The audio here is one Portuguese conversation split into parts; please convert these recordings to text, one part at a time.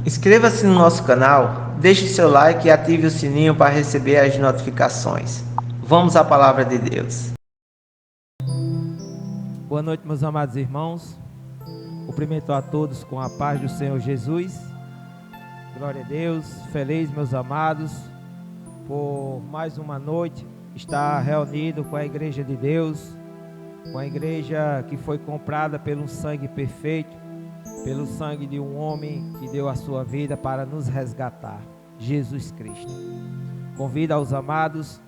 Inscreva-se no nosso canal, deixe seu like e ative o sininho para receber as notificações. Vamos à palavra de Deus. Boa noite, meus amados irmãos. Cumprimento a todos com a paz do Senhor Jesus. Glória a Deus. Feliz, meus amados, por mais uma noite estar reunido com a igreja de Deus, com a igreja que foi comprada pelo sangue perfeito, pelo sangue de um homem que deu a sua vida para nos resgatar, Jesus Cristo. Convido aos amados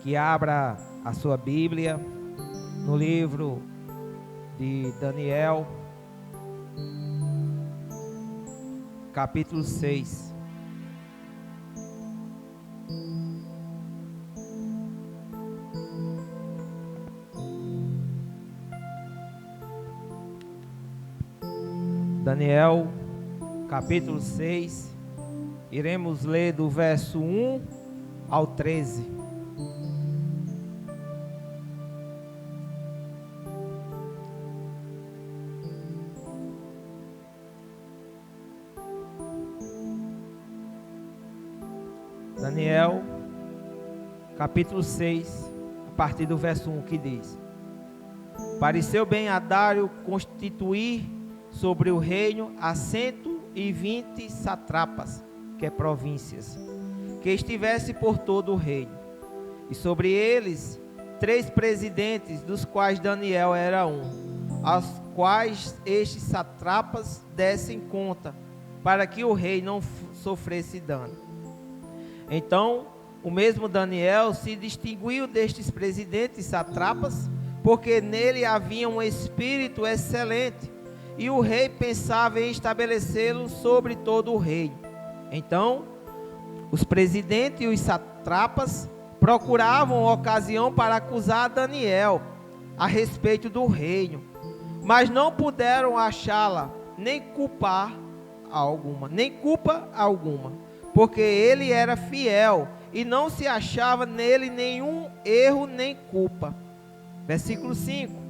que abra a sua Bíblia no livro de Daniel, capítulo 6. Daniel, capítulo 6, iremos ler do verso 1 ao 13. Daniel, capítulo 6, a partir do verso 1, que diz: Pareceu bem a Dário constituir sobre o reino a 120 satrapas, que é províncias, que estivesse por todo o reino, e sobre eles 3 presidentes, dos quais Daniel era um, aos quais estes satrapas dessem conta, para que o rei não sofresse dano. Então, o mesmo Daniel se distinguiu destes presidentes satrapas, porque nele havia um espírito excelente, e o rei pensava em estabelecê-lo sobre todo o reino. Então, os presidentes e os satrapas procuravam ocasião para acusar Daniel a respeito do reino, mas não puderam achá-la, nem culpa alguma, porque ele era fiel e não se achava nele nenhum erro nem culpa. Versículo 5.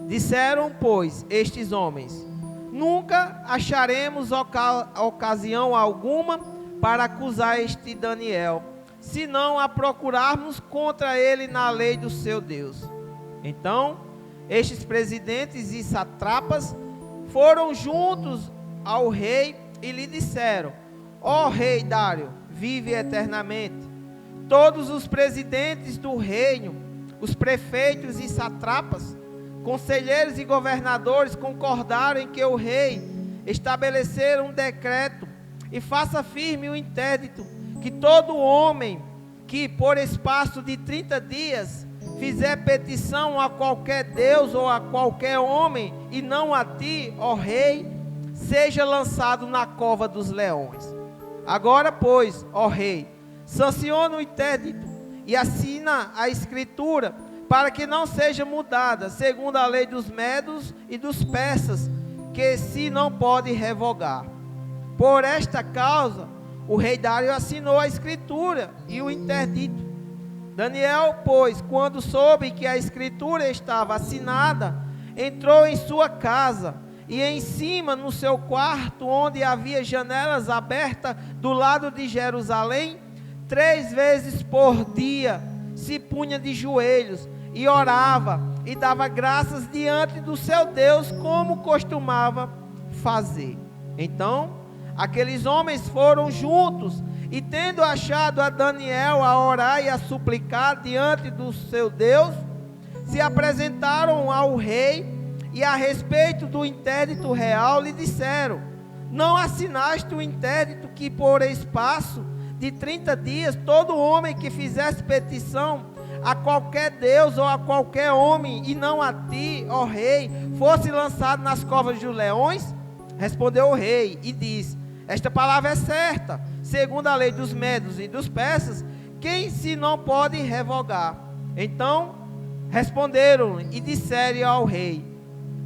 Disseram, pois, estes homens: nunca acharemos ocasião alguma para acusar este Daniel, se não a procurarmos contra ele na lei do seu Deus. Então, estes presidentes e satrapas foram juntos ao rei e lhe disseram: ó rei Dário, vive eternamente. Todos os presidentes do reino, os prefeitos e satrapas, conselheiros e governadores concordaram em que o rei estabelecer um decreto e faça firme o interdito, que todo homem que por espaço de 30 dias fizer petição a qualquer Deus ou a qualquer homem, e não a ti, ó rei, seja lançado na cova dos leões. Agora, pois, ó rei, sanciona o interdito e assina a escritura, para que não seja mudada, segundo a lei dos medos e dos persas, que se não pode revogar. Por esta causa, o rei Dário assinou a escritura e o interdito. Daniel, pois, quando soube que a escritura estava assinada, entrou em sua casa, e em cima, no seu quarto, onde havia janelas abertas do lado de Jerusalém, 3 vezes por dia se punha de joelhos, e orava, e dava graças diante do seu Deus, como costumava fazer. Então, aqueles homens foram juntos, e tendo achado a Daniel a orar e a suplicar diante do seu Deus, se apresentaram ao rei, e a respeito do interdito real lhe disseram: não assinaste o interdito que por espaço de 30 dias, todo homem que fizesse petição a qualquer Deus ou a qualquer homem, e não a ti, ó rei, fosse lançado nas covas dos leões? Respondeu o rei e disse: esta palavra é certa, segundo a lei dos medos e dos persas, quem se não pode revogar. Então responderam e disseram ao rei: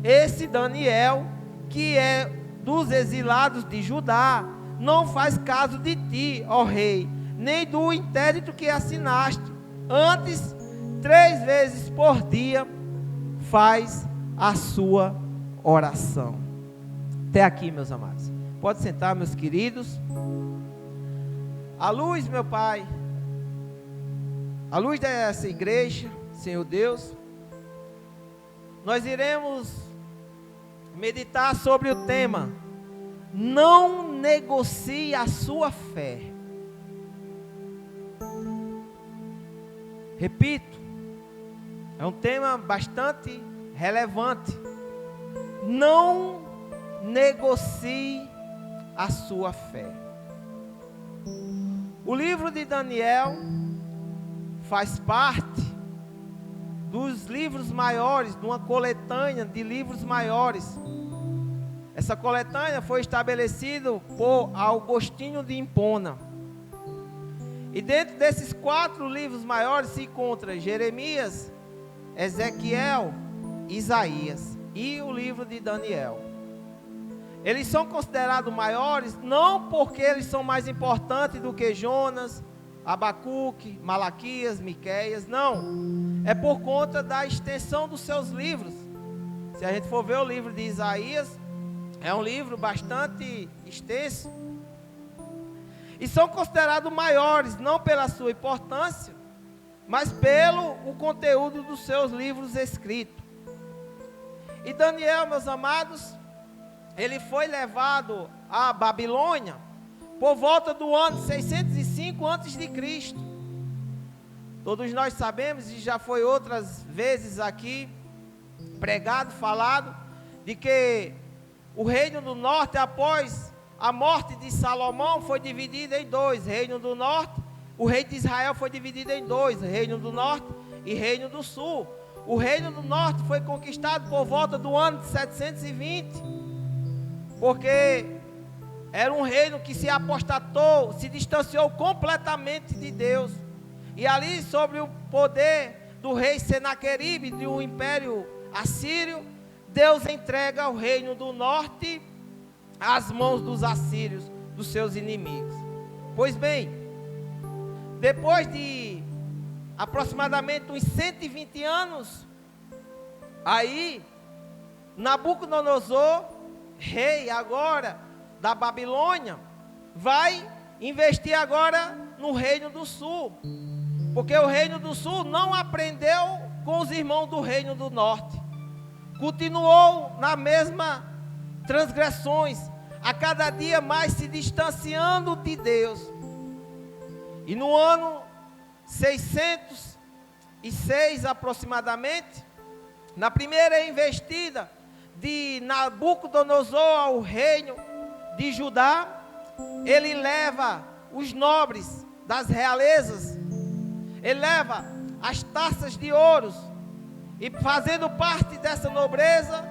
esse Daniel, que é dos exilados de Judá, não faz caso de ti, ó rei, nem do interdito que assinaste. Antes, 3 vezes por dia, faz a sua oração. Até aqui, meus amados. Pode sentar, meus queridos. A luz, meu Pai, a luz dessa igreja, Senhor Deus, nós iremos meditar sobre o tema: não negocie a sua fé. Repito, é um tema bastante relevante. Não negocie a sua fé. O livro de Daniel faz parte dos livros maiores, de uma coletânea de livros maiores. Essa coletânea foi estabelecida por Agostinho de Hipona. E dentro desses 4 livros maiores se encontra Jeremias, Ezequiel, Isaías e o livro de Daniel. Eles são considerados maiores não porque eles são mais importantes do que Jonas, Abacuque, Malaquias, Miqueias, não. É por conta da extensão dos seus livros. Se a gente for ver o livro de Isaías, é um livro bastante extenso. E são considerados maiores, não pela sua importância, mas pelo o conteúdo dos seus livros escritos. E Daniel, meus amados, ele foi levado à Babilônia por volta do ano 605 a.C. Todos nós sabemos, e já foi outras vezes aqui pregado, falado, de que o reino do norte, após a morte de Salomão, foi dividido em 2. Reino do norte, o rei de Israel foi dividido em 2, reino do norte e reino do sul. O reino do norte foi conquistado por volta do ano de 720, porque era um reino que se apostatou, se distanciou completamente de Deus. E ali, sobre o poder do rei Senaqueribe, do império assírio, Deus entrega o reino do norte às mãos dos assírios, dos seus inimigos. Pois bem, depois de aproximadamente uns 120 anos, aí Nabucodonosor, rei agora da Babilônia, vai investir agora no reino do sul, porque o reino do sul não aprendeu com os irmãos do reino do norte, continuou na mesma transgressões, a cada dia mais se distanciando de Deus. E no ano 606 aproximadamente, na primeira investida de Nabucodonosor ao reino de Judá, ele leva os nobres das realezas, ele leva as taças de ouros, e fazendo parte dessa nobreza,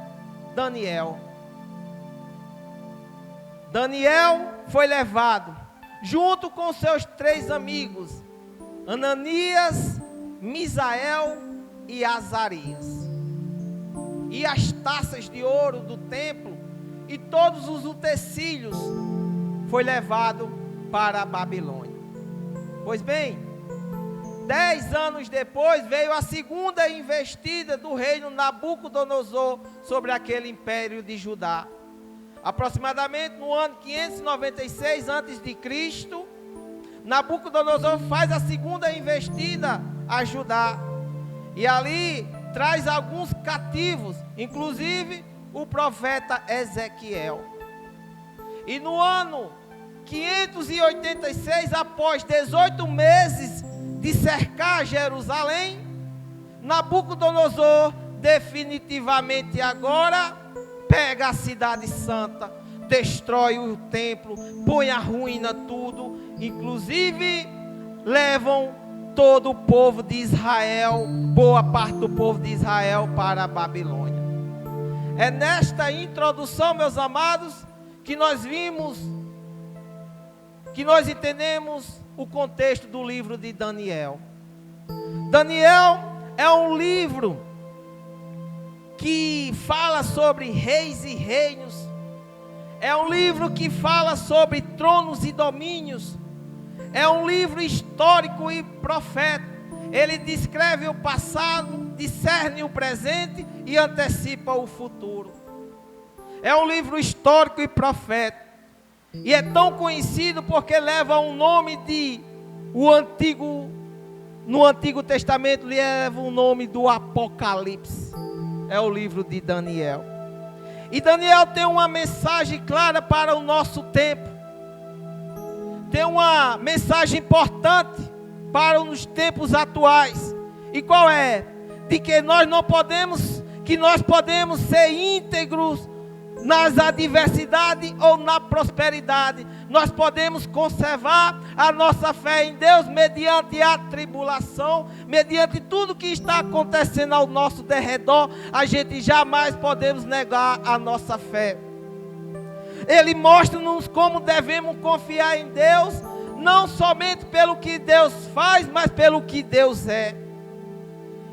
Daniel foi levado, junto com seus 3 amigos, Ananias, Misael e Azarias. E as taças de ouro do templo e todos os utensílios foi levado para a Babilônia. Pois bem, 10 anos depois veio a segunda investida do reino Nabucodonosor sobre aquele império de Judá. Aproximadamente no ano 596 a.C., Nabucodonosor faz a segunda investida a Judá. E ali traz alguns cativos, inclusive o profeta Ezequiel. E no ano 586, após 18 meses de cercar Jerusalém, Nabucodonosor definitivamente agora pega a cidade santa, destrói o templo, põe a ruína tudo, inclusive levam todo o povo de Israel, boa parte do povo de Israel, para a Babilônia. É nesta introdução, meus amados, que nós vimos, que nós entendemos o contexto do livro de Daniel. Daniel é um livro que fala sobre reis e reinos, é um livro que fala sobre tronos e domínios, é um livro histórico e profético. Ele descreve o passado, discerne o presente e antecipa o futuro. É um livro histórico e profético. E é tão conhecido porque leva um nome no Antigo Testamento leva o nome do Apocalipse. É o livro de Daniel. E Daniel tem uma mensagem clara para o nosso tempo. Tem uma mensagem importante para os tempos atuais. E qual é? De que nós podemos ser íntegros nas adversidades ou na prosperidade. Nós podemos conservar a nossa fé em Deus mediante a tribulação, mediante tudo que está acontecendo ao nosso derredor. A gente jamais podemos negar a nossa fé. Ele mostra-nos como devemos confiar em Deus, não somente pelo que Deus faz, mas pelo que Deus é.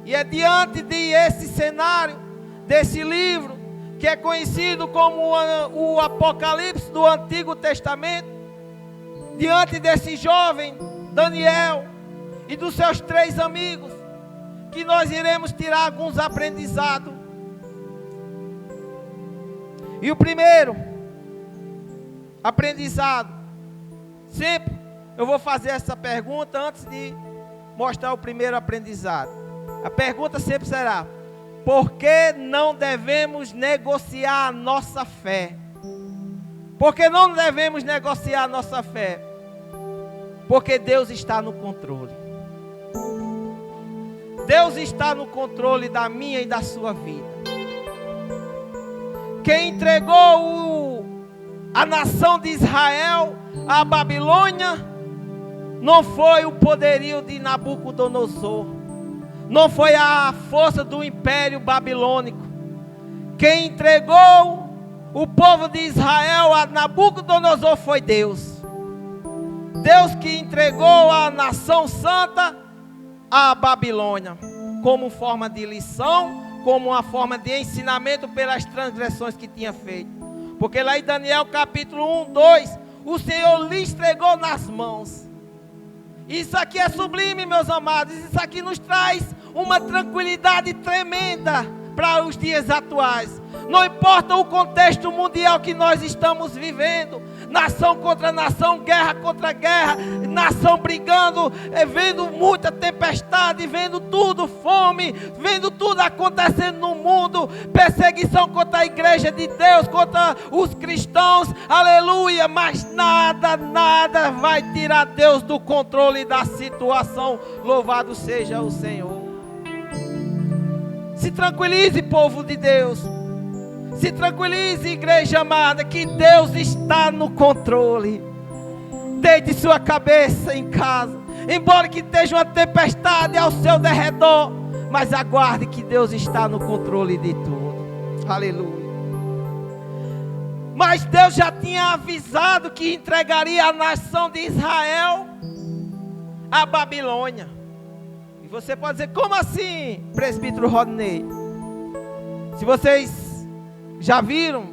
E é diante desse cenário, desse livro, que é conhecido como o Apocalipse do Antigo Testamento, diante desse jovem Daniel e dos seus 3 amigos, que nós iremos tirar alguns aprendizados. E o primeiro aprendizado, sempre eu vou fazer essa pergunta antes de mostrar o primeiro aprendizado. A pergunta sempre será: por que não devemos negociar a nossa fé? Por que não devemos negociar a nossa fé? Porque Deus está no controle. Deus está no controle da minha e da sua vida. Quem entregou a nação de Israel à Babilônia não foi o poderio de Nabucodonosor, não foi a força do império babilônico. Quem entregou o povo de Israel a Nabucodonosor foi Deus. Deus que entregou a nação santa à Babilônia, como forma de lição, como uma forma de ensinamento pelas transgressões que tinha feito. Porque lá em Daniel capítulo 1, 2, o Senhor lhe entregou nas mãos. Isso aqui é sublime, meus amados. Isso aqui nos traz uma tranquilidade tremenda para os dias atuais. Não importa o contexto mundial que nós estamos vivendo, nação contra nação, guerra contra guerra, nação brigando, vendo muita tempestade, vendo tudo, fome, vendo tudo acontecendo no mundo, perseguição contra a igreja de Deus, contra os cristãos, aleluia, mas nada vai tirar Deus do controle da situação. Louvado seja o Senhor. Se tranquilize, povo de Deus. Se tranquilize, igreja amada, que Deus está no controle. Deite sua cabeça em casa, embora que esteja uma tempestade ao seu derredor, mas aguarde que Deus está no controle de tudo. Aleluia. Mas Deus já tinha avisado que entregaria a nação de Israel à Babilônia. E você pode dizer: como assim, presbítero Rodney? Se vocês já viram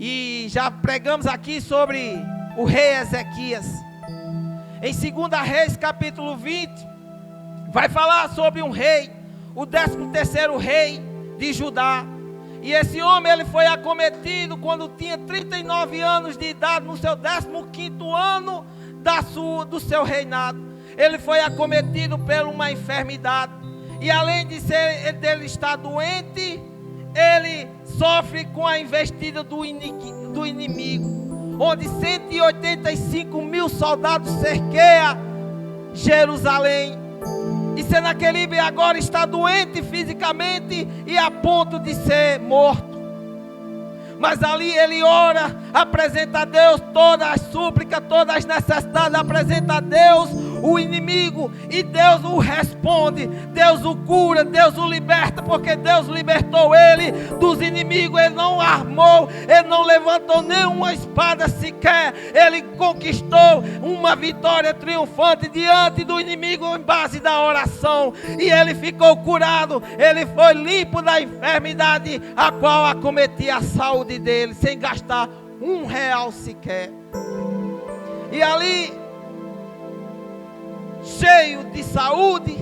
e já pregamos aqui sobre o rei Ezequias, em 2 Reis capítulo 20, vai falar sobre um rei, o 13º rei de Judá. E esse homem, ele foi acometido quando tinha 39 anos de idade, no seu 15º ano do seu reinado. Ele foi acometido por uma enfermidade, e além de dele estar doente, ele sofre com a investida do inimigo, onde 185 mil soldados cerqueiam Jerusalém. E Senaqueribe agora está doente fisicamente e a ponto de ser morto. Mas ali ele ora, apresenta a Deus todas as súplicas, todas as necessidades, apresenta a Deus o inimigo, e Deus o responde, Deus o cura, Deus o liberta, porque Deus libertou ele dos inimigos. Ele não armou, ele não levantou nenhuma espada sequer, ele conquistou uma vitória triunfante diante do inimigo em base da oração, e ele ficou curado, ele foi limpo da enfermidade a qual acometia a saúde dele, sem gastar R$1 sequer. E ali, cheio de saúde,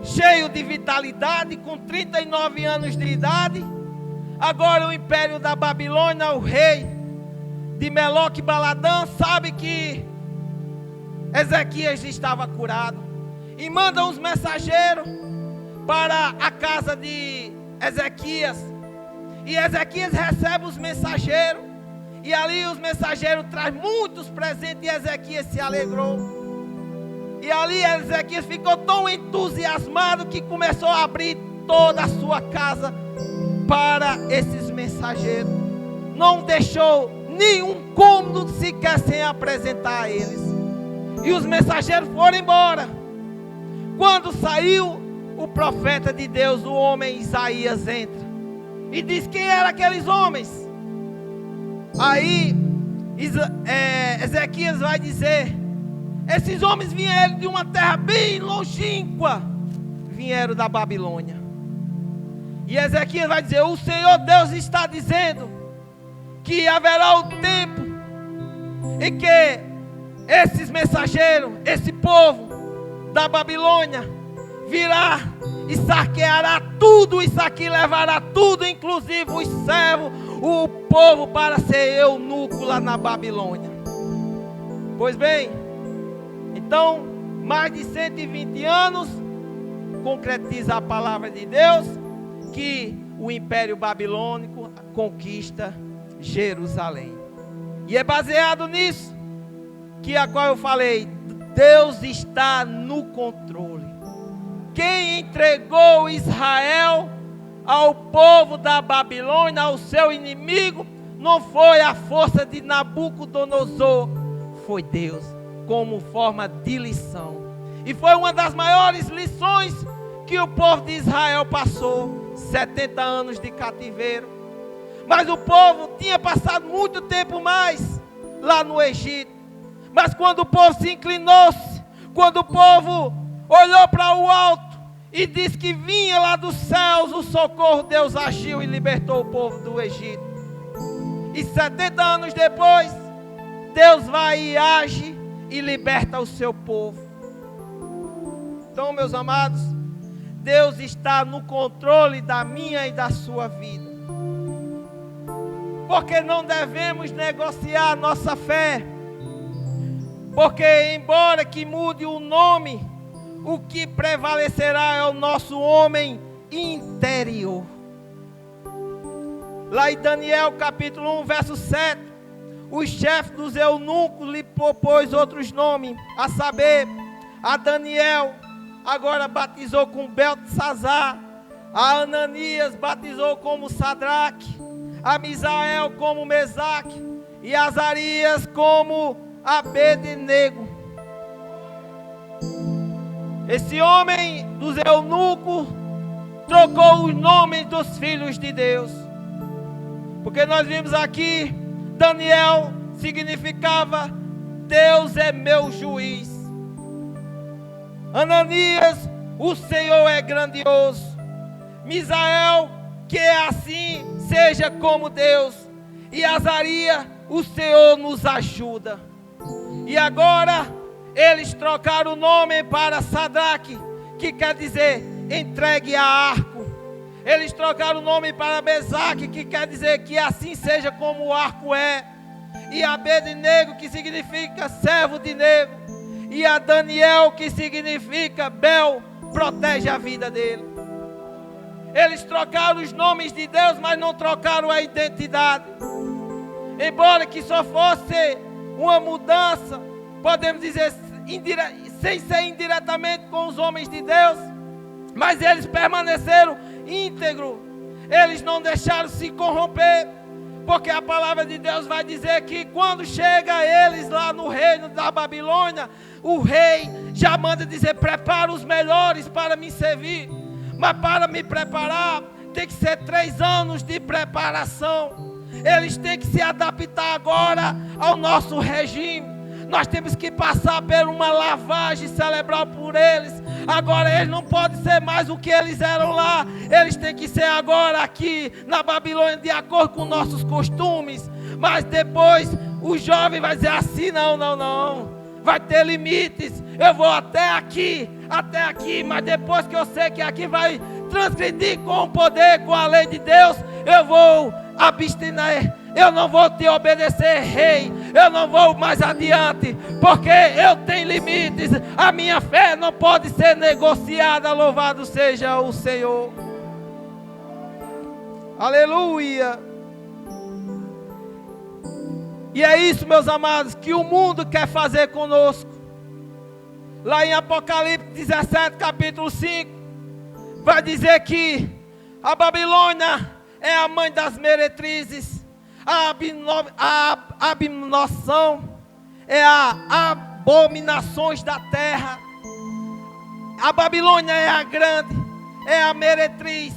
cheio de vitalidade, com 39 anos de idade, agora o império da Babilônia, o rei de Meloque e Baladã, sabe que Ezequias estava curado. E manda uns mensageiros para a casa de Ezequias. E Ezequias recebe os mensageiros. E ali os mensageiros trazem muitos presentes e Ezequias se alegrou. E ali Ezequias ficou tão entusiasmado que começou a abrir toda a sua casa para esses mensageiros. Não deixou nenhum cômodo sequer sem apresentar a eles. E os mensageiros foram embora. Quando saiu, o profeta de Deus, o homem Isaías, entra e diz quem eram aqueles homens. Aí Ezequias vai dizer: esses homens vieram de uma terra bem longínqua, vieram da Babilônia. E Ezequias vai dizer: o Senhor Deus está dizendo que haverá o tempo em que esses mensageiros, esse povo da Babilônia virá e saqueará tudo isso aqui, levará tudo, inclusive os servos, o povo, para ser eunuco lá na Babilônia. Pois bem, então, mais de 120 anos, concretiza a palavra de Deus, que o Império Babilônico conquista Jerusalém. E é baseado nisso, que a qual eu falei, Deus está no controle. Quem entregou Israel ao povo da Babilônia, ao seu inimigo, não foi a força de Nabucodonosor, foi Deus, como forma de lição. E foi uma das maiores lições que o povo de Israel passou, 70 anos de cativeiro. Mas o povo tinha passado muito tempo mais lá no Egito. Mas quando o povo se inclinou-se, quando o povo olhou para o alto e disse que vinha lá dos céus o socorro, Deus agiu e libertou o povo do Egito. E 70 anos depois, Deus vai e age e liberta o seu povo. Então, meus amados, Deus está no controle da minha e da sua vida. Porque não devemos negociar a nossa fé. Porque embora que mude o nome, o que prevalecerá é o nosso homem interior. Lá em Daniel capítulo 1, verso 7, o chefe dos eunucos lhe propôs outros nomes, a saber, a Daniel agora batizou com Beltesazar, a Ananias batizou como Sadraque, a Misael como Mesaque e Azarias como Abednego. Esse homem dos eunucos trocou os nomes dos filhos de Deus. Porque nós vimos aqui, Daniel significava Deus é meu juiz. Ananias, o Senhor é grandioso. Misael, que é assim, seja como Deus. E Azarias, o Senhor nos ajuda. E agora, eles trocaram o nome para Sadraque, que quer dizer entregue a arco. Eles trocaram o nome para Mesaque, que quer dizer que assim seja como o arco é. E Abednego, que significa servo de nego. E a Daniel, que significa Bel, protege a vida dele. Eles trocaram os nomes de Deus, mas não trocaram a identidade. Embora que só fosse uma mudança, podemos dizer, sem ser indiretamente com os homens de Deus, mas eles permaneceram íntegros. Eles não deixaram se corromper, porque a palavra de Deus vai dizer que quando chega eles lá no reino da Babilônia, o rei já manda dizer: prepara os melhores para me servir. Mas para me preparar, tem que ser 3 anos de preparação. Eles têm que se adaptar agora ao nosso regime. Nós temos que passar por uma lavagem cerebral por eles. Agora eles não podem ser mais o que eles eram lá. Eles têm que ser agora aqui na Babilônia de acordo com nossos costumes. Mas depois o jovem vai dizer assim: não. Vai ter limites. Eu vou até aqui. Mas depois que eu sei que aqui vai transgredir com o poder, com a lei de Deus, eu vou abster. eu não vou te obedecer, rei, eu não vou mais adiante, porque eu tenho limites, a minha fé não pode ser negociada, louvado seja o Senhor. Aleluia. E é isso, meus amados, que o mundo quer fazer conosco. Lá em Apocalipse 17, capítulo 5, vai dizer que a Babilônia é a mãe das meretrizes, a abominação é a abominações da terra. A Babilônia é a grande, é a meretriz.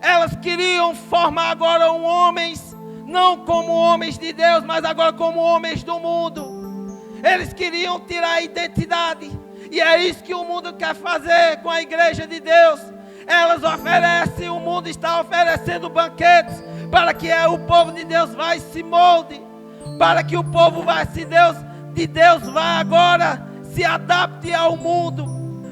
Elas queriam formar agora homens, não como homens de Deus, mas agora como homens do mundo. Eles queriam tirar a identidade, e é isso que o mundo quer fazer com a igreja de Deus. Elas oferecem, o mundo está oferecendo banquetes para que o povo de Deus vai se molde, para que o povo de Deus vá agora se adapte ao mundo.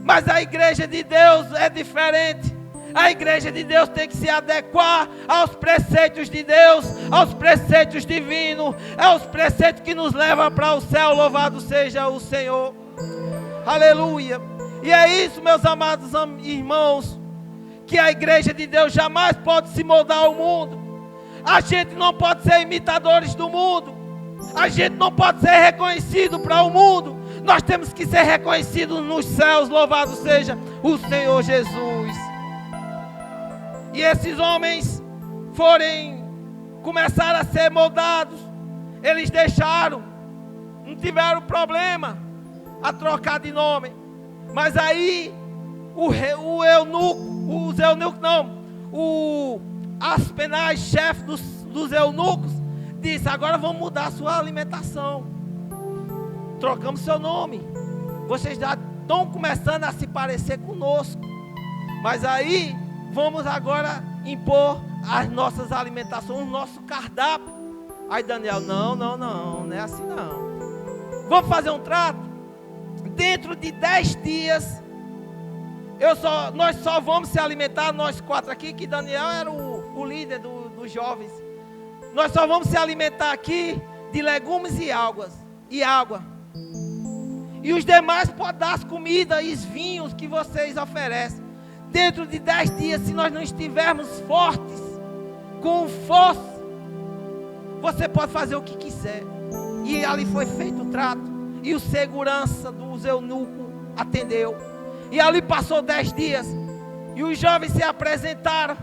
Mas a igreja de Deus é diferente. A igreja de Deus tem que se adequar aos preceitos de Deus, aos preceitos divinos, aos preceitos que nos levam para o céu. Louvado seja o Senhor. Aleluia. E é isso, meus amados irmãos, que a igreja de Deus jamais pode se moldar ao mundo. A gente não pode ser imitadores do mundo. A gente não pode ser reconhecido para o mundo. Nós temos que ser reconhecidos nos céus. Louvado seja o Senhor Jesus. E esses homens começaram a ser moldados. Eles deixaram, não tiveram problema a trocar de nome. Mas aí o Aspenaz, chefe dos eunucos, disse: agora vamos mudar a sua alimentação. Trocamos seu nome. Vocês já estão começando a se parecer conosco. Mas aí vamos agora impor as nossas alimentações, o nosso cardápio. Aí Daniel: não é assim não. Vamos fazer um trato. Dentro de 10 dias, nós só vamos se alimentar, nós 4 aqui, que Daniel era o líder dos jovens. Nós só vamos se alimentar aqui de legumes e água. E os demais podem dar as comidas e os vinhos que vocês oferecem. Dentro de 10 dias, se nós não estivermos fortes, com força, você pode fazer o que quiser. E ali foi feito o trato. E o segurança dos eunucos atendeu. E ali passou 10 dias. E os jovens se apresentaram.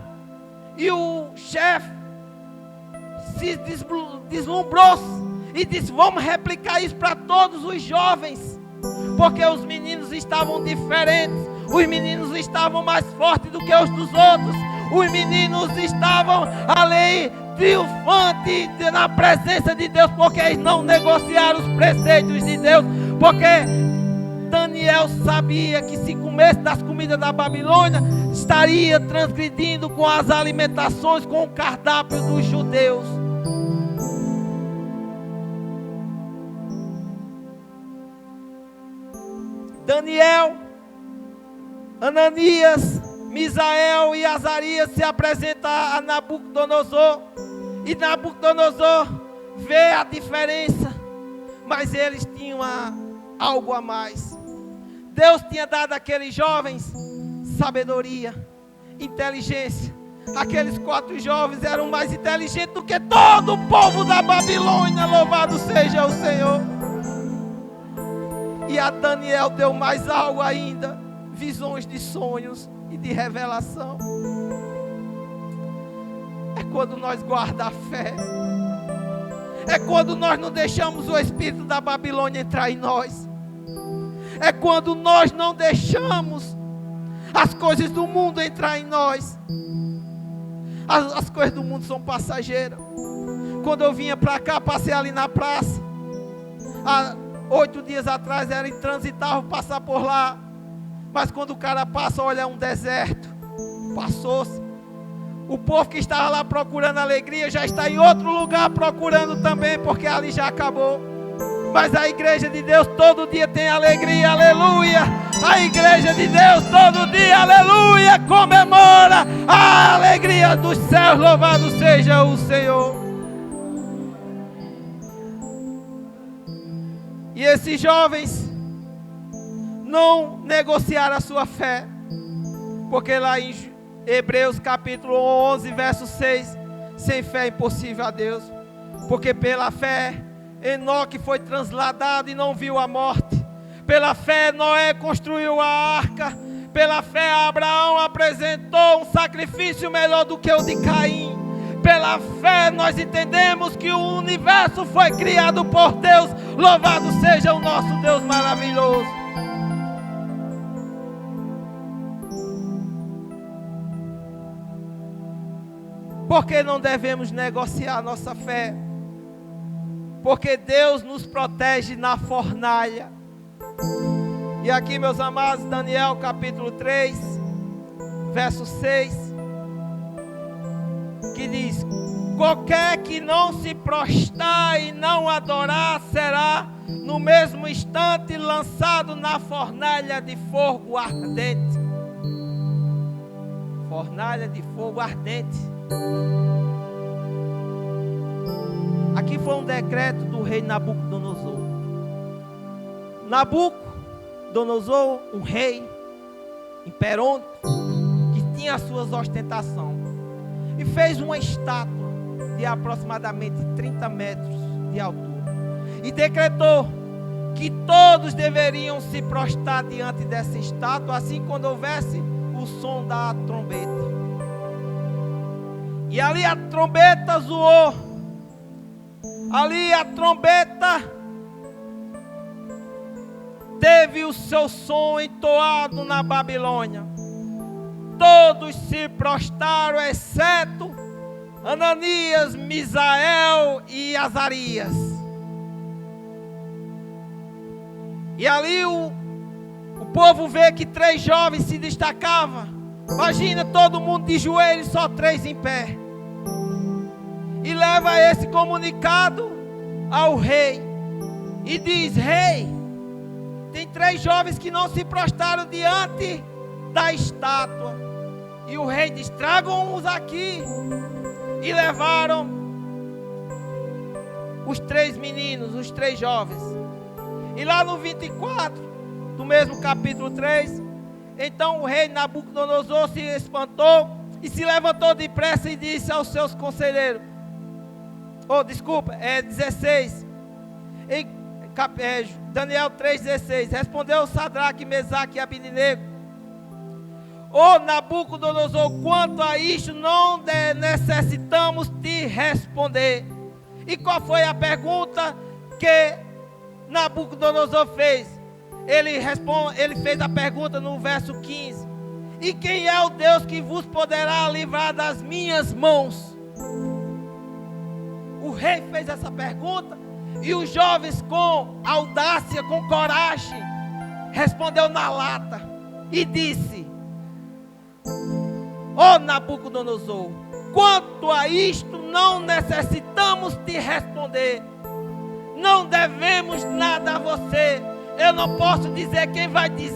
E o chefe se deslumbrou e disse: vamos replicar isso para todos os jovens. Porque os meninos estavam diferentes. Os meninos estavam mais fortes do que os dos outros. Os meninos estavam ali triunfantes na presença de Deus, porque eles não negociaram os preceitos de Deus. Porque Daniel sabia que se comesse das comidas da Babilônia, estaria transgredindo com as alimentações, com o cardápio dos judeus. Daniel, Ananias, Misael e Azarias se apresentam a Nabucodonosor. E Nabucodonosor vê a diferença, mas eles tinham algo a mais. Deus tinha dado àqueles jovens sabedoria, inteligência. Aqueles 4 jovens eram mais inteligentes do que todo o povo da Babilônia. Louvado seja o Senhor. E a Daniel deu mais algo ainda: visões de sonhos e de revelação. É quando nós guardamos a fé. É quando nós não deixamos o espírito da Babilônia entrar em nós. É quando nós não deixamos as coisas do mundo entrar em nós. As coisas do mundo são passageiras. Quando eu vinha para cá, passei ali na praça. Há 8 dias atrás era intransitável passar por lá. Mas quando o cara passa, olha, é um deserto. Passou-se. O povo que estava lá procurando alegria já está em outro lugar procurando também, porque ali já acabou. Mas a igreja de Deus todo dia tem alegria, aleluia. A igreja de Deus todo dia, aleluia, comemora a alegria dos céus. Louvado seja o Senhor. E esses jovens não negociaram a sua fé, porque lá em Hebreus capítulo 11, verso 6, sem fé é impossível a Deus, porque pela fé Enoque foi transladado e não viu a morte, pela fé Noé construiu a arca, pela fé Abraão apresentou um sacrifício melhor do que o de Caim, pela fé nós entendemos que o universo foi criado por Deus, louvado seja o nosso Deus maravilhoso. Porque não devemos negociar nossa fé? Porque Deus nos protege na fornalha. E aqui, meus amados, Daniel capítulo 3, verso 6, que diz: qualquer que não se prostrar e não adorar será no mesmo instante lançado na fornalha de fogo ardente. Fornalha de fogo ardente. Aqui foi um decreto do rei Nabucodonosor. Nabucodonosor, um rei imperonte, que tinha as suas ostentações, e fez uma estátua de aproximadamente 30 metros de altura, e decretou que todos deveriam se prostrar diante dessa estátua, assim quando houvesse o som da trombeta. E ali a trombeta zoou, ali a trombeta teve o seu som entoado na Babilônia. Todos se prostraram, exceto Ananias, Misael e Azarias. E ali o povo vê que 3 jovens se destacavam. Imagina todo mundo de joelhos, só 3 em pé. E leva esse comunicado ao rei. E diz: rei, tem 3 jovens que não se prostraram diante da estátua. E o rei diz: tragam-os aqui. E levaram os 3 meninos, os 3 jovens. E lá no 24 do mesmo capítulo 3, então o rei Nabucodonosor se espantou e se levantou depressa e disse aos seus conselheiros, 16, Daniel 3,16, respondeu Sadraque, Mesaque e Abednego: Nabucodonosor, quanto a isto não necessitamos te responder. E qual foi a pergunta que Nabucodonosor fez? Ele fez a pergunta no verso 15: e quem é o Deus que vos poderá livrar das minhas mãos? O rei fez essa pergunta e os jovens, com audácia, com coragem, respondeu na lata e disse: Nabucodonosor, quanto a isto não necessitamos te responder. Não devemos nada a você. Eu não posso dizer, quem vai te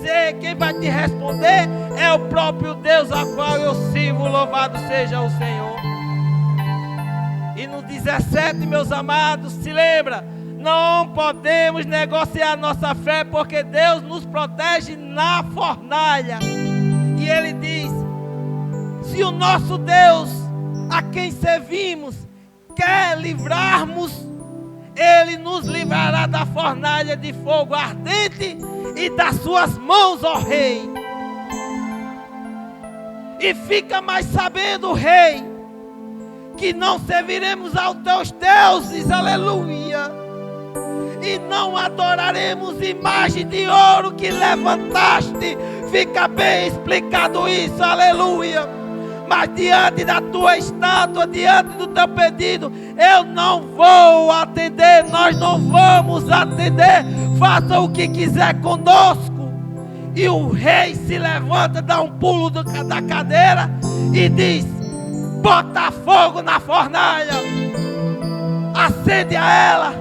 responder é o próprio Deus a qual eu sirvo, louvado seja o Senhor. E no 17, meus amados, se lembra, não podemos negociar nossa fé, porque Deus nos protege na fornalha. E ele diz: se o nosso Deus, a quem servimos, quer livrarmos, Ele nos livrará da fornalha de fogo ardente e das suas mãos, ó rei. E fica mais sabendo, rei, que não serviremos aos teus deuses, aleluia, e não adoraremos imagem de ouro que levantaste. Fica bem explicado isso, aleluia. Mas diante da tua estátua, diante do teu pedido, eu não vou atender, nós não vamos atender. Faça o que quiser conosco. E o rei se levanta, dá um pulo da cadeira e diz: bota fogo na fornalha, acende a ela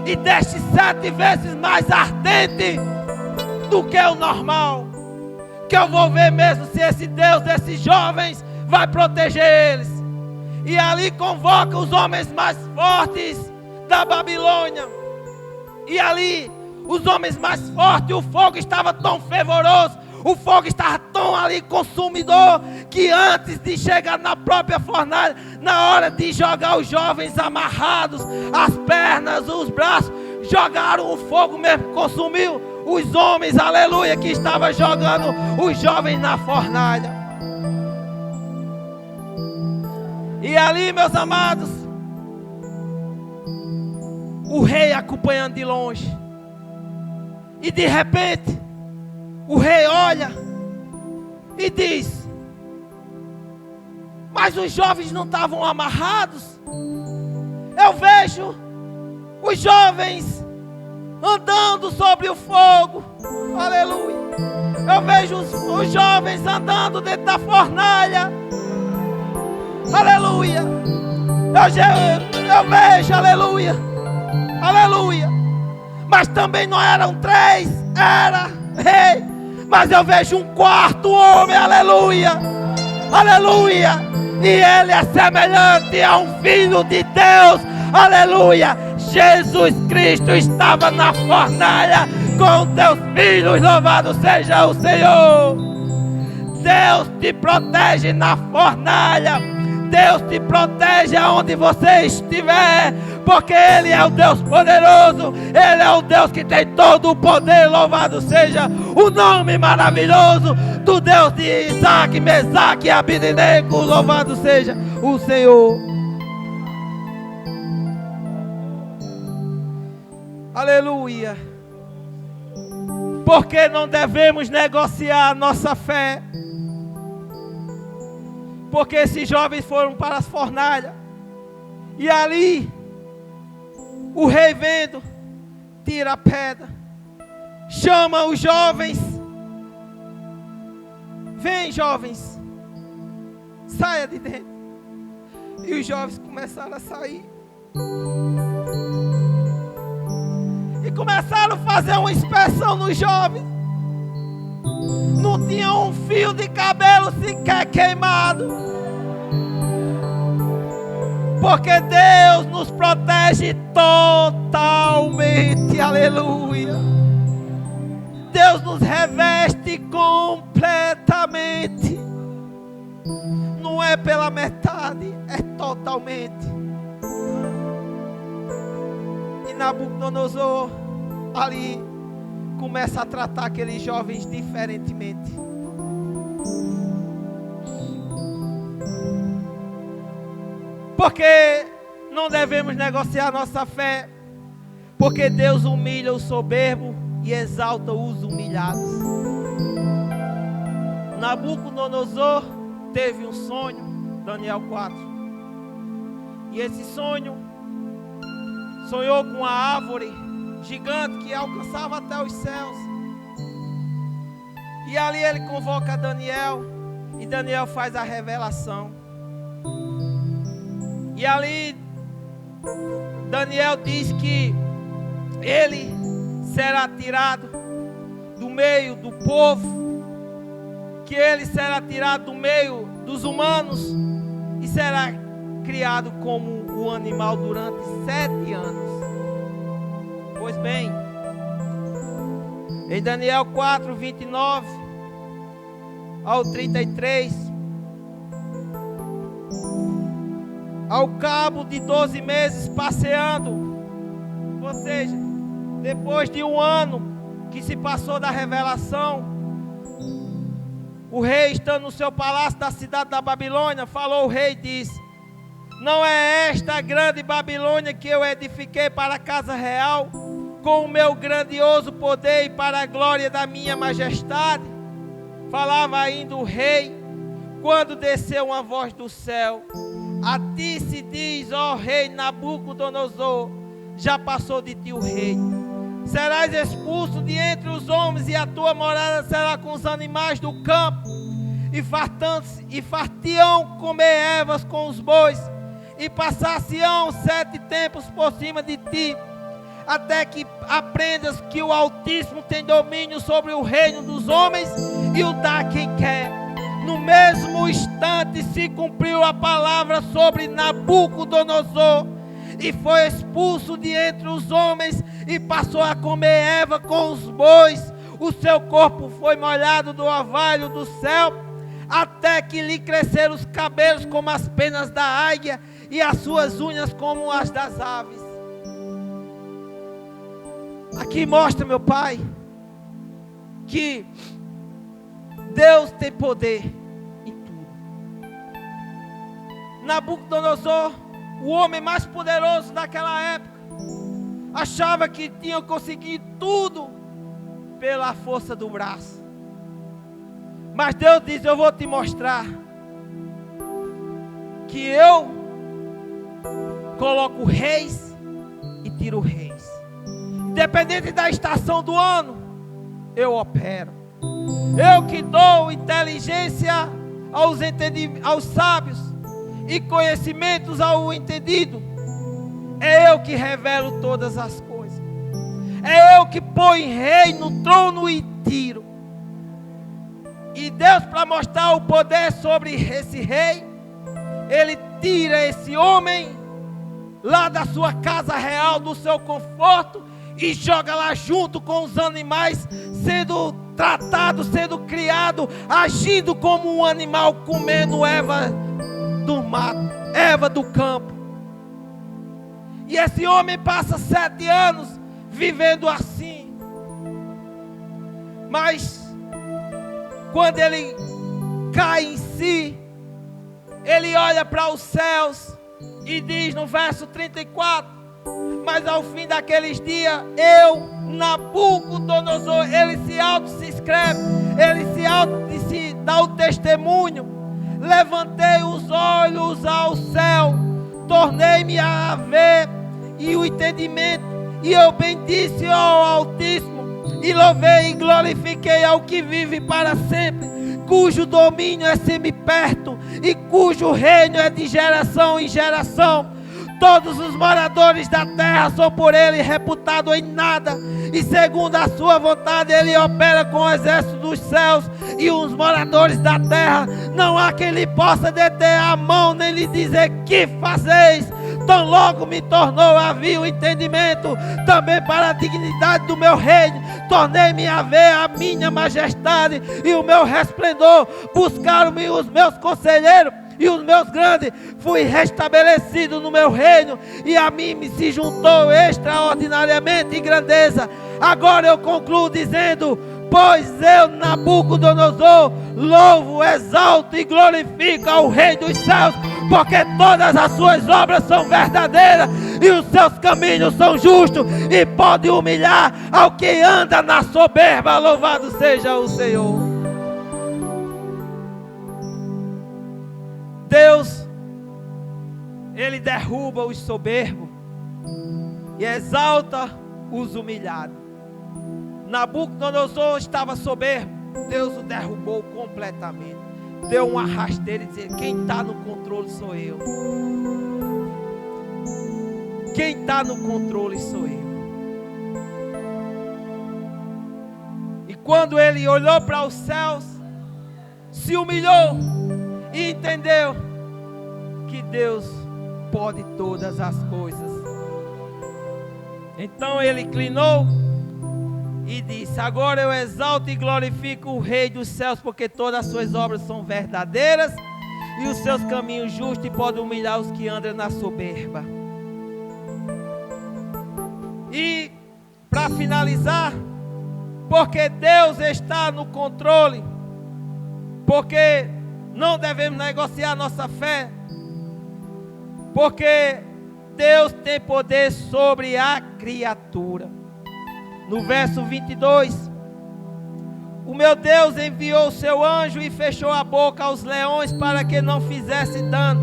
e deixe 7 vezes mais ardente do que o normal, que eu vou ver mesmo se esse Deus desses jovens vai proteger eles. E ali convoca os homens mais fortes da Babilônia. E ali os homens mais fortes, o fogo estava tão fervoroso, o fogo estava tão ali consumidor, que antes de chegar na própria fornalha, na hora de jogar os jovens amarrados, as pernas, os braços, jogaram o fogo mesmo, consumiu os homens, aleluia, que estavam jogando os jovens na fornalha. E ali, meus amados, o rei acompanhando de longe, e de repente o rei olha e diz: mas os jovens não estavam amarrados? Eu vejo os jovens andando sobre o fogo, aleluia. Eu vejo os jovens andando dentro da fornalha, aleluia. Eu vejo, aleluia, aleluia. Mas também não eram 3, era rei. Mas eu vejo um quarto homem, aleluia, aleluia. E ele é semelhante a um filho de Deus, aleluia. Jesus Cristo estava na fornalha com teus filhos, louvado seja o Senhor. Deus te protege na fornalha, Deus te protege aonde você estiver, porque Ele é o Deus poderoso, Ele é o Deus que tem todo o poder, louvado seja o nome maravilhoso do Deus de Isaac, Mesaque e Abednego, louvado seja o Senhor. Aleluia. Porque não devemos negociar a nossa fé. Porque esses jovens foram para as fornalhas, e ali o rei vendo, tira a pedra, chama os jovens: vem, jovens, saia de dentro. E os jovens começaram a sair, e começaram a fazer uma inspeção nos jovens. Não tinha um fio de cabelo sequer queimado, porque Deus nos protege totalmente, aleluia. Deus nos reveste completamente, não é pela metade, é totalmente. E Nabucodonosor ali começa a tratar aqueles jovens diferentemente. Porque não devemos negociar nossa fé, porque Deus humilha o soberbo e exalta os humilhados. Nabucodonosor teve um sonho, Daniel 4. E esse sonho, sonhou com a árvore gigante que alcançava até os céus. E ali ele convoca Daniel, e Daniel faz a revelação. E ali Daniel diz que ele será tirado do meio do povo, que ele será tirado do meio dos humanos e será criado como um animal durante 7 anos. Pois bem, em Daniel 4, 29 ao 33, ao cabo de 12 meses passeando, ou seja, depois de 1 ano que se passou da revelação, o rei, estando no seu palácio da cidade da Babilônia, falou o rei e disse: não é esta a grande Babilônia que eu edifiquei para a casa real, com o meu grandioso poder e para a glória da minha majestade? Falava ainda o rei, quando desceu uma voz do céu: a ti se diz, ó rei Nabucodonosor, já passou de ti o rei. Serás expulso de entre os homens, e a tua morada será com os animais do campo, e fartião comer ervas com os bois, e passar-se-ão 7 tempos por cima de ti, até que aprendas que o Altíssimo tem domínio sobre o reino dos homens e o dá a quem quer. No mesmo instante se cumpriu a palavra sobre Nabucodonosor, e foi expulso de entre os homens, e passou a comer erva com os bois. O seu corpo foi molhado do orvalho do céu, até que lhe cresceram os cabelos como as penas da águia e as suas unhas como as das aves. Aqui mostra, meu Pai, que Deus tem poder em tudo. Nabucodonosor, o homem mais poderoso daquela época, achava que tinha conseguido tudo pela força do braço. Mas Deus diz: eu vou te mostrar que eu coloco reis e tiro reis. Independente da estação do ano, eu opero. Eu que dou inteligência aos sábios e conhecimentos ao entendido. É eu que revelo todas as coisas. É eu que põe rei no trono e tiro. E Deus, para mostrar o poder sobre esse rei, Ele tira esse homem lá da sua casa real, do seu conforto, e joga lá junto com os animais, sendo tratado, sendo criado, agindo como um animal, comendo erva do mato, erva do campo. E esse homem passa 7 anos vivendo assim. Mas quando ele cai em si, ele olha para os céus e diz no verso 34: mas ao fim daqueles dias, eu, Nabucodonosor, ele se escreve, ele se dá o testemunho, levantei os olhos ao céu, tornei-me a ver e o entendimento, e eu bendisse ao Altíssimo, e louvei e glorifiquei ao que vive para sempre, cujo domínio é semiperto, e cujo reino é de geração em geração. Todos os moradores da terra são por ele reputados em nada, e segundo a sua vontade ele opera com o exército dos céus e os moradores da terra. Não há quem lhe possa deter a mão, nem lhe dizer: que fazeis? Tão logo me tornou a vir o entendimento, também para a dignidade do meu reino, tornei-me a ver a minha majestade e o meu resplendor. Buscaram-me os meus conselheiros e os meus grandes, fui restabelecido no meu reino, e a mim me se juntou extraordinariamente em grandeza. Agora eu concluo dizendo: pois eu, Nabucodonosor, louvo, exalto e glorifico ao Rei dos céus, porque todas as suas obras são verdadeiras e os seus caminhos são justos, e pode humilhar ao que anda na soberba. Louvado seja o Senhor. Deus, Ele derruba os soberbos e exalta os humilhados. Nabucodonosor estava soberbo, Deus o derrubou completamente. Deu uma rasteira e disse: quem está no controle sou eu. Quem está no controle sou eu. E quando ele olhou para os céus, se humilhou e entendeu que Deus pode todas as coisas. Então ele inclinou e disse: agora eu exalto e glorifico o Rei dos céus, porque todas as suas obras são verdadeiras e os seus caminhos justos, e pode humilhar os que andam na soberba. E para finalizar, porque Deus está no controle, porque não devemos negociar nossa fé, porque Deus tem poder sobre a criatura. No verso 22, o meu Deus enviou o seu anjo e fechou a boca aos leões para que não fizesse dano,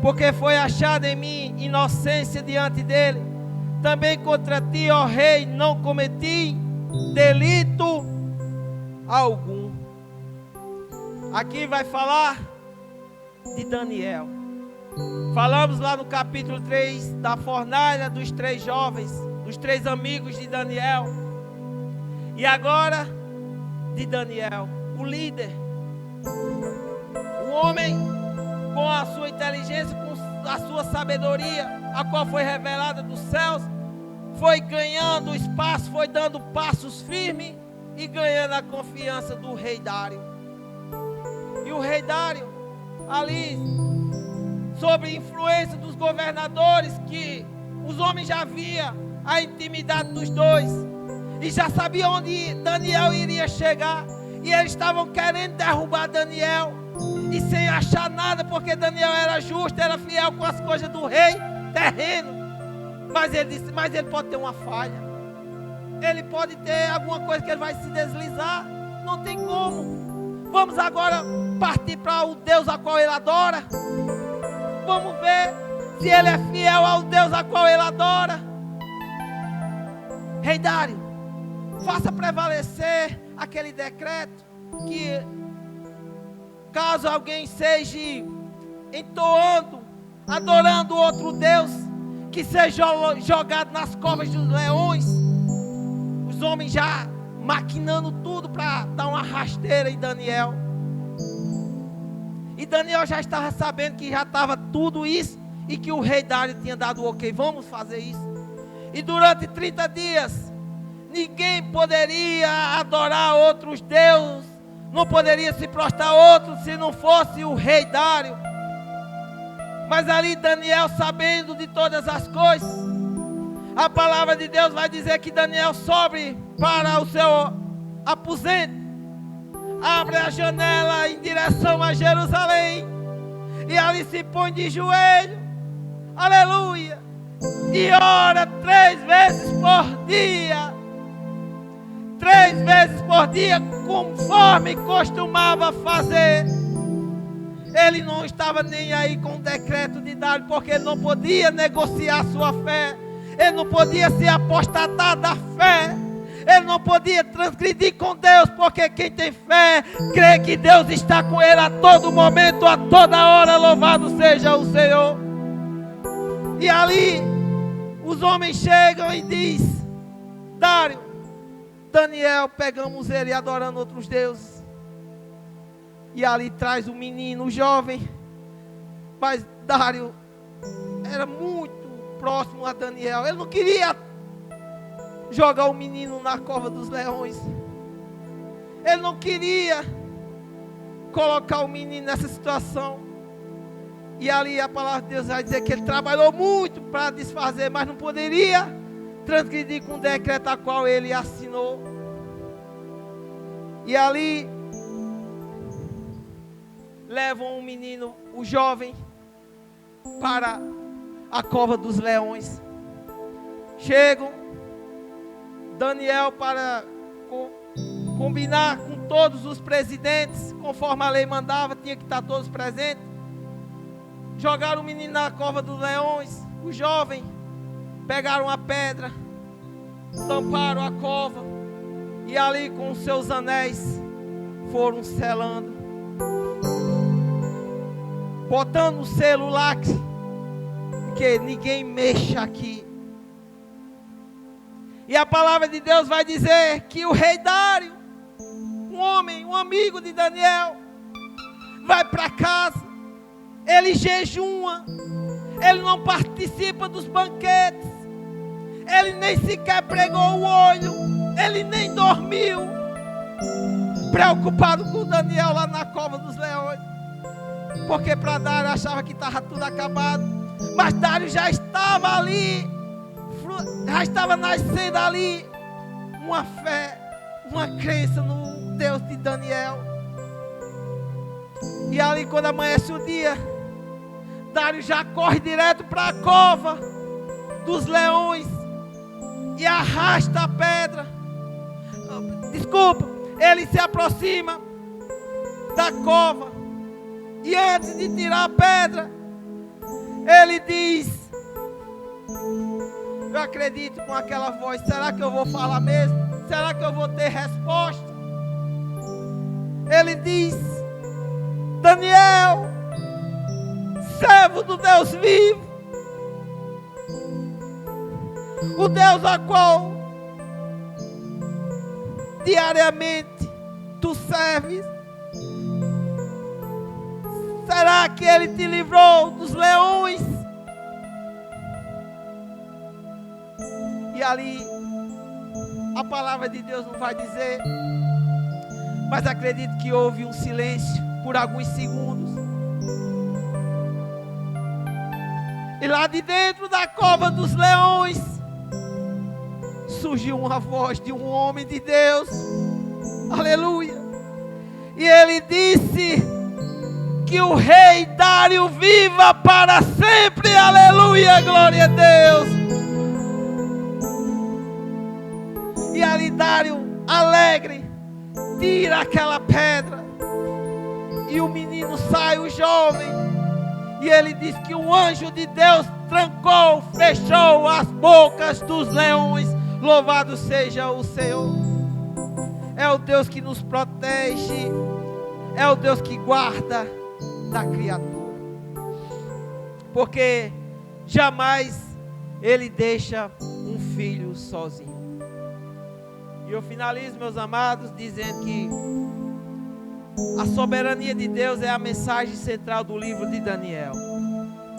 porque foi achada em mim inocência diante dele. Também contra ti, ó rei, não cometi delito algum. Aqui vai falar de Daniel. Falamos lá no capítulo 3 da fornalha dos 3 jovens, dos 3 amigos de Daniel. E agora de Daniel, o líder, o homem com a sua inteligência, com a sua sabedoria, a qual foi revelada dos céus, foi ganhando espaço, foi dando passos firmes e ganhando a confiança do rei Dário. E o rei Dário, ali, sob influência dos governadores, que os homens já viam a intimidade dos dois e já sabiam onde Daniel iria chegar, e eles estavam querendo derrubar Daniel e sem achar nada, porque Daniel era justo, era fiel com as coisas do rei terreno. Mas ele disse, mas ele pode ter uma falha, ele pode ter alguma coisa que ele vai se deslizar, não tem como. Vamos agora partir para o Deus a qual ele adora. Vamos ver se ele é fiel ao Deus a qual ele adora. Rei Dário, faça prevalecer aquele decreto que caso alguém seja entoando, adorando outro Deus, que seja jogado nas covas dos leões. Os homens já maquinando tudo para dar uma rasteira em Daniel. E Daniel já estava sabendo que já estava tudo isso e que o rei Dário tinha dado o ok, vamos fazer isso. E durante 30 dias, ninguém poderia adorar outros deuses, não poderia se prostrar a outros se não fosse o rei Dário. Mas ali Daniel, sabendo de todas as coisas, a palavra de Deus vai dizer que Daniel sobe para o seu aposento, abre a janela em direção a Jerusalém, e ali se põe de joelho, aleluia, e ora 3 vezes por dia. 3 vezes por dia, conforme costumava fazer. Ele não estava nem aí com o decreto de Dário, porque ele não podia negociar sua fé, ele não podia se apostatar da fé, ele não podia transgredir com Deus, porque quem tem fé, crê que Deus está com ele a todo momento, a toda hora, louvado seja o Senhor. E ali, os homens chegam e diz: Dário, Daniel, pegamos ele adorando outros deuses. E ali traz o menino, o jovem. Mas Dário era muito próximo a Daniel. Ele não queria jogar o menino na cova dos leões. Ele não queria colocar o menino nessa situação. E ali a palavra de Deus vai dizer que ele trabalhou muito para desfazer, mas não poderia transgredir com o decreto a qual ele assinou. E ali levam o menino, o jovem, para a cova dos leões. Chegam Daniel para combinar com todos os presidentes, conforme a lei mandava, tinha que estar todos presentes. Jogaram o menino na cova dos leões, o jovem, pegaram a pedra, tamparam a cova, e ali com os seus anéis foram selando, botando o selo lá, que ninguém mexa aqui. E a palavra de Deus vai dizer que o rei Dário, um homem, um amigo de Daniel, vai para casa, ele jejuma, ele não participa dos banquetes, ele nem sequer pregou o olho, ele nem dormiu, preocupado com Daniel lá na cova dos leões, porque para Dário achava que estava tudo acabado, mas Dário já estava ali, já estava nascendo ali uma fé, uma crença no Deus de Daniel. E ali quando amanhece o dia, Dário já corre direto para a cova dos leões e arrasta a pedra. Desculpa, ele se aproxima da cova e antes de tirar a pedra, ele diz: eu acredito com aquela voz, será que eu vou falar mesmo? Será que eu vou ter resposta? Ele diz: Daniel, servo do Deus vivo, o Deus a qual diariamente tu serves, será que ele te livrou dos leões? E E ali, a palavra de Deus não vai dizer, mas acredito que houve um silêncio por alguns segundos. E lá de dentro da cova dos leões, surgiu uma voz de um homem de Deus. Aleluia. E ele disse que o rei Dário viva para sempre. Aleluia, glória a Deus. E ali Dário, alegre, tira aquela pedra. E o menino sai, o jovem. E ele diz que o anjo de Deus trancou, fechou as bocas dos leões. Louvado seja o Senhor. É o Deus que nos protege. É o Deus que guarda da criatura. Porque jamais Ele deixa um filho sozinho. E eu finalizo, meus amados, dizendo que a soberania de Deus é a mensagem central do livro de Daniel.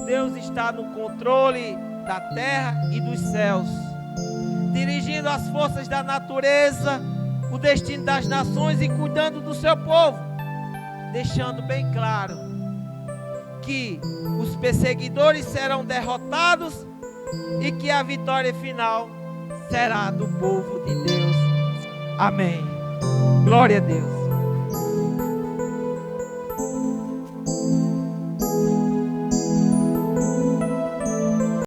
Deus está no controle da terra e dos céus, dirigindo as forças da natureza, o destino das nações e cuidando do seu povo, deixando bem claro que os perseguidores serão derrotados e que a vitória final será do povo de Deus. Amém. Glória a Deus.